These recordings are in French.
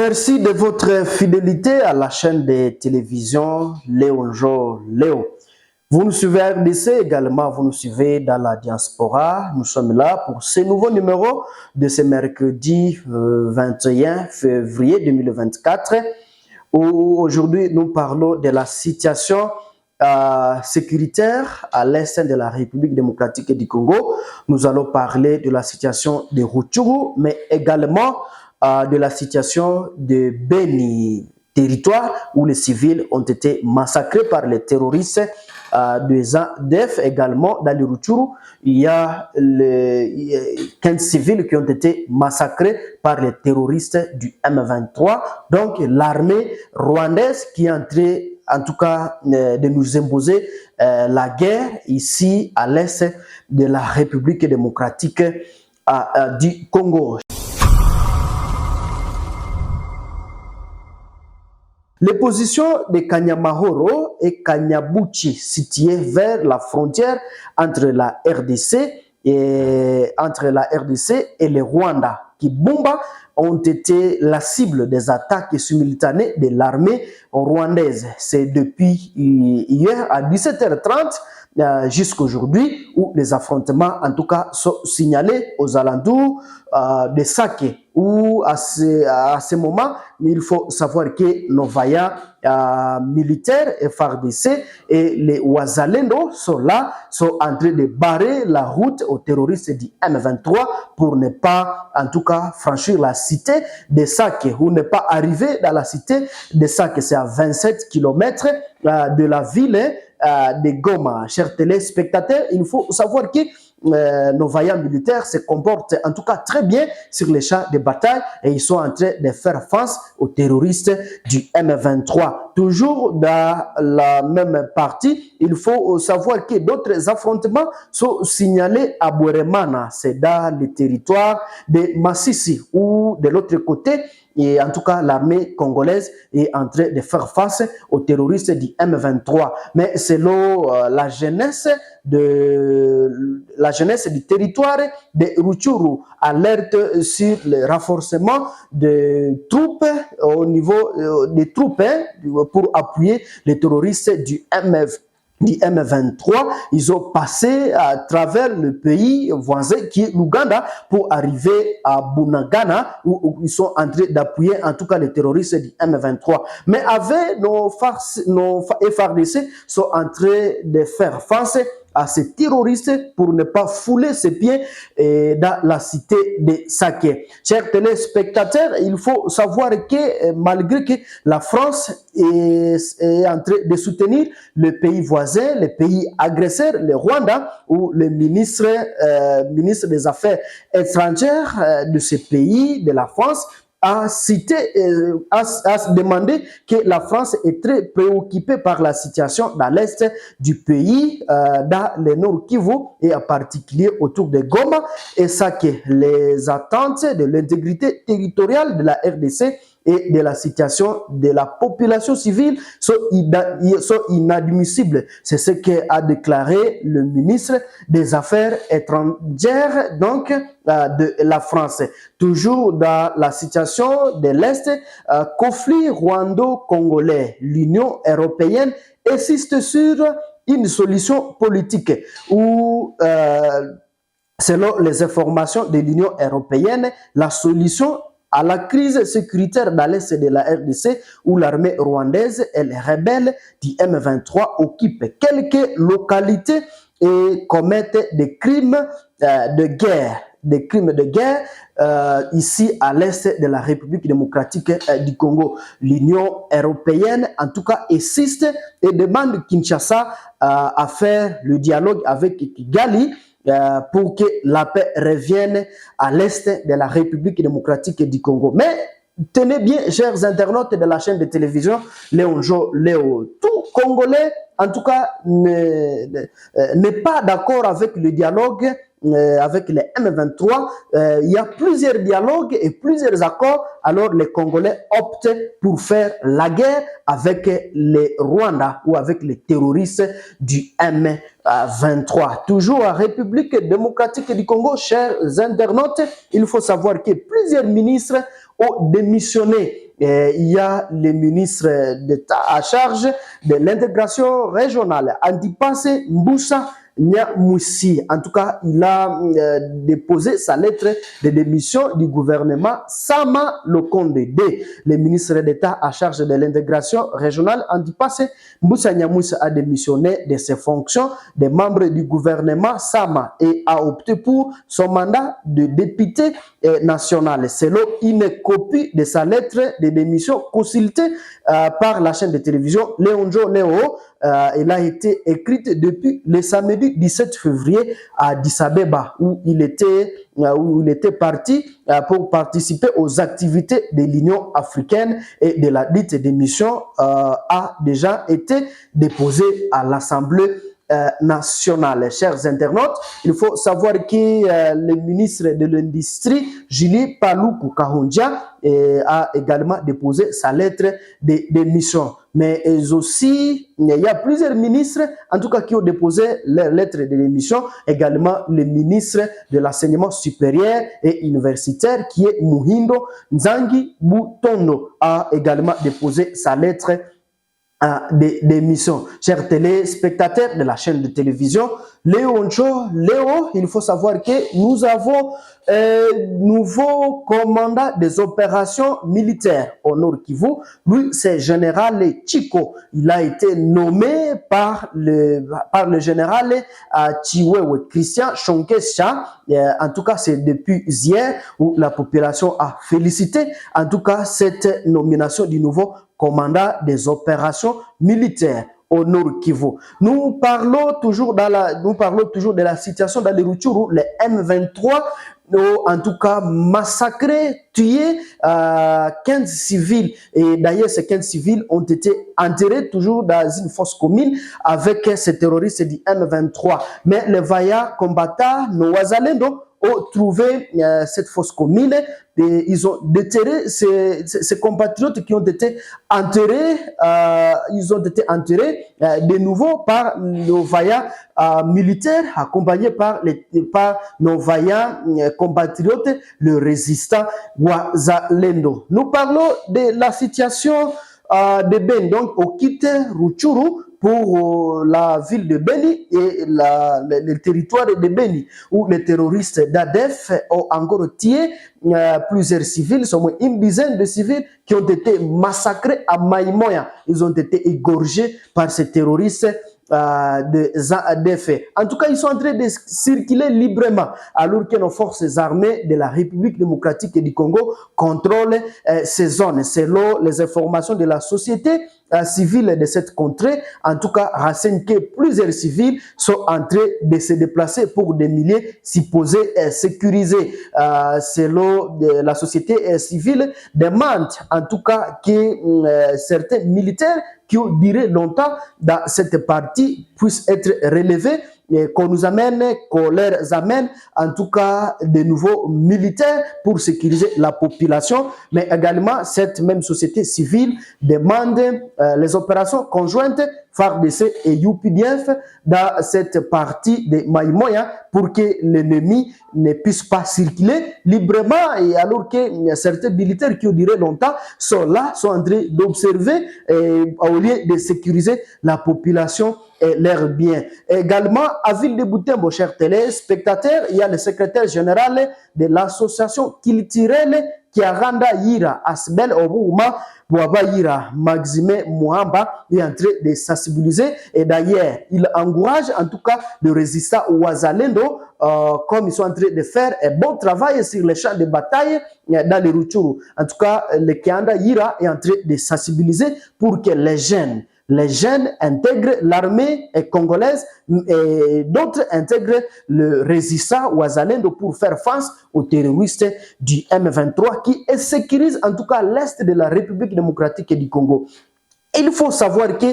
Merci de votre fidélité à la chaîne de télévision Léonjo Léo. Vous nous suivez à RDC également, vous nous suivez dans la diaspora. Nous sommes là pour ce nouveau numéro de ce mercredi 21 février 2024 où aujourd'hui nous parlons de la situation sécuritaire à l'est de la République démocratique du Congo. Nous allons parler de la situation de Rutshuru, mais également de la situation de Beni, territoire où les civils ont été massacrés par les terroristes des ADF. Également dans le Rutshuru, il y a 15 civils qui ont été massacrés par les terroristes du M23. Donc l'armée rwandaise qui est entrée en tout cas de nous imposer la guerre ici à l'est de la République démocratique du Congo. Les positions de Kanyamahoro et Kanyabuchi, situées vers la frontière entre la RDC et le Rwanda, Kibumba, ont été la cible des attaques simultanées de l'armée rwandaise. C'est depuis hier à 17h30 jusqu'à aujourd'hui où les affrontements en tout cas sont signalés aux alentours de Sake, où à ce moment, il faut savoir que nos vaillants militaires FARDC et les Wazalendo sont là, sont en train de barrer la route aux terroristes du M23 pour ne pas, en tout cas, franchir la cité de Sake, ou ne pas arriver dans la cité de Sake. C'est à 27 km de la ville de Goma. Chers téléspectateurs, il faut savoir que nos vaillants militaires se comportent en tout cas très bien sur les champs de bataille et ils sont en train de faire face aux terroristes du M23. Toujours dans la même partie, il faut savoir que d'autres affrontements sont signalés à Bweremana, c'est dans le territoire de Massissi, ou de l'autre côté, et en tout cas, l'armée congolaise est en train de faire face aux terroristes du M23. Mais selon la jeunesse du territoire de Rutshuru, alerte sur le renforcement des troupes au niveau des troupes pour appuyer les terroristes du M23, ils ont passé à travers le pays voisin qui est l'Ouganda pour arriver à Bunagana où ils sont en train d'appuyer en tout cas les terroristes du M23. Mais avec nos FARDC sont en train de faire face à ces terroristes pour ne pas fouler ses pieds dans la cité de Sake. Chers téléspectateurs, il faut savoir que malgré que la France est en train de soutenir le pays voisin, le pays agresseur, le Rwanda, où le ministre des Affaires étrangères de ce pays, de la France, a demandé que la France est très préoccupée par la situation dans l'est du pays, dans le Nord Kivu et en particulier autour de Goma, et ça que les attentes de l'intégrité territoriale de la RDC et de la situation de la population civile sont inadmissibles. C'est ce qu'a déclaré le ministre des Affaires étrangères donc de la France. Toujours dans la situation de l'Est, conflit rwando-congolais, l'Union européenne insiste sur une solution politique où selon les informations de l'Union européenne, la solution à la crise sécuritaire dans l'est de la RDC où l'armée rwandaise et les rebelles du M23 occupent quelques localités et commettent des crimes de guerre. Ici à l'est de la République démocratique du Congo. L'Union européenne, en tout cas, insiste et demande Kinshasa à faire le dialogue avec Kigali pour que la paix revienne à l'est de la République démocratique du Congo. Mais tenez bien, chers internautes de la chaîne de télévision Léonjo Léo, tout Congolais, en tout cas, n'est pas d'accord avec le dialogue avec les M23. Il y a plusieurs dialogues et plusieurs accords. Alors les Congolais optent pour faire la guerre avec les Rwandais ou avec les terroristes du M23. Toujours en République démocratique du Congo, chers internautes, il faut savoir que plusieurs ministres ont démissionné il y a le ministre d'État à charge de l'intégration régionale, Antipas Mbusa Nyamwisi. En tout cas, il a déposé sa lettre de démission du gouvernement Sama Lokonde D. Le ministre d'État à charge de l'intégration régionale, Antipas Mbusa Nyamwisi, a démissionné de ses fonctions de membre du gouvernement Sama et a opté pour son mandat de député national. Selon une copie de sa lettre de démission consultée par la chaîne de télévision Léonjo Léo, elle a été écrite depuis le samedi 17 février à Addis Abeba, où il était parti pour participer aux activités de l'Union africaine, et de la dite démission a déjà été déposée à l'Assemblée nationale. Chers internautes, il faut savoir que le ministre de l'Industrie, Julie Paluku Kahondia, a également déposé sa lettre de démission. Mais aussi, il y a plusieurs ministres, en tout cas, qui ont déposé leur lettre de démission. Également, le ministre de l'Enseignement supérieur et universitaire, qui est Muhindo Nzangi Butondo, a également déposé sa lettre d'émission. Chers téléspectateurs de la chaîne de télévision Léo, il faut savoir que nous avons nouveau commandant des opérations militaires au Nord Kivu. Lui, c'est général Chico. Il a été nommé par le général Chiwewe Christian Shonkesha. En tout cas, c'est depuis hier où la population a félicité, en tout cas, cette nomination du nouveau commandant des opérations militaires au Nord Kivu. Nous parlons toujours de la situation dans les Rutshuru. Les M23 ont en tout cas massacré, tué 15 civils. Et d'ailleurs, ces 15 civils ont été enterrés toujours dans une fosse commune avec ces terroristes du M23. Mais les vaillants combattants, nos Wazalendo, ont trouvé cette fosse commune et ils ont déterré ces compatriotes qui ont été enterrés. Ils ont été enterrés de nouveau par nos vaillants militaires, accompagnés par nos vaillants compatriotes, le résistant Wazalendo. Nous parlons de la situation de Beni, donc au Kite Rutshuru, pour la ville de Beni et le territoire de Beni, où les terroristes d'ADF ont encore tué plusieurs civils, seulement une dizaine de civils qui ont été massacrés à Maïmoya. Ils ont été égorgés par ces terroristes de ADF. En tout cas, ils sont en train de circuler librement, alors que nos forces armées de la République démocratique du Congo contrôlent ces zones. Selon les informations de la société civile de cette contrée, en tout cas, renseigne que plusieurs civils sont en train de se déplacer pour des milieux supposés sécurisés. Selon la société civile, demande en tout cas que certains militaires qui ont duré longtemps dans cette partie puissent être relevés, qu'on nous amène, qu'on leur amène en tout cas de nouveaux militaires pour sécuriser la population. Mais également, cette même société civile demande les opérations conjointes FARDC et UPDF dans cette partie de Maïmoya pour que l'ennemi ne puisse pas circuler librement, et alors que certains militaires qui ont duré longtemps sont là, sont en train d'observer au lieu de sécuriser la population et leurs biens. Également, à Ville de Butembo, chers téléspectateurs, il y a le secrétaire général de l'association culturelle Kiaranda Yira, Asbel Obouma, Bouaba Yira, Maxime Mouamba, est en train de sensibiliser, et d'ailleurs, il encourage en tout cas le résistant Wazalendo, comme ils sont en train de faire un bon travail sur les champs de bataille dans les Rutshuru. En tout cas, le Kiaranda Yira est en train de sensibiliser pour que les jeunes intègrent l'armée congolaise et d'autres intègrent le résistant Wazalendo pour faire face aux terroristes du M23 qui sécurisent en tout cas l'est de la République démocratique du Congo. Il faut savoir que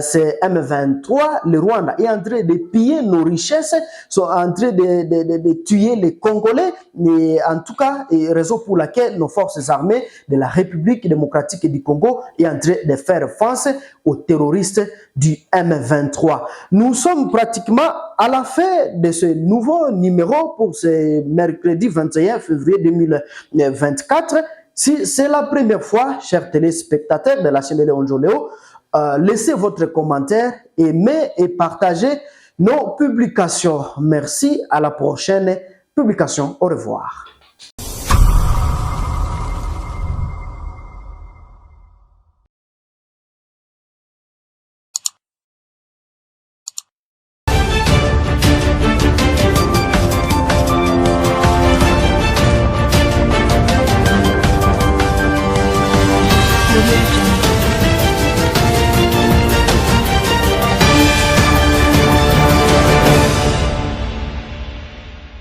c'est M23, le Rwanda, est en train de piller nos richesses, sont en train de tuer les Congolais, et en tout cas, raison pour laquelle nos forces armées de la République démocratique du Congo est en train de faire face aux terroristes du M23. Nous sommes pratiquement à la fin de ce nouveau numéro pour ce mercredi 21 février 2024. Si c'est la première fois, chers téléspectateurs de la chaîne Léon Joléo, laissez votre commentaire, aimez et partagez nos publications. Merci, à la prochaine publication. Au revoir.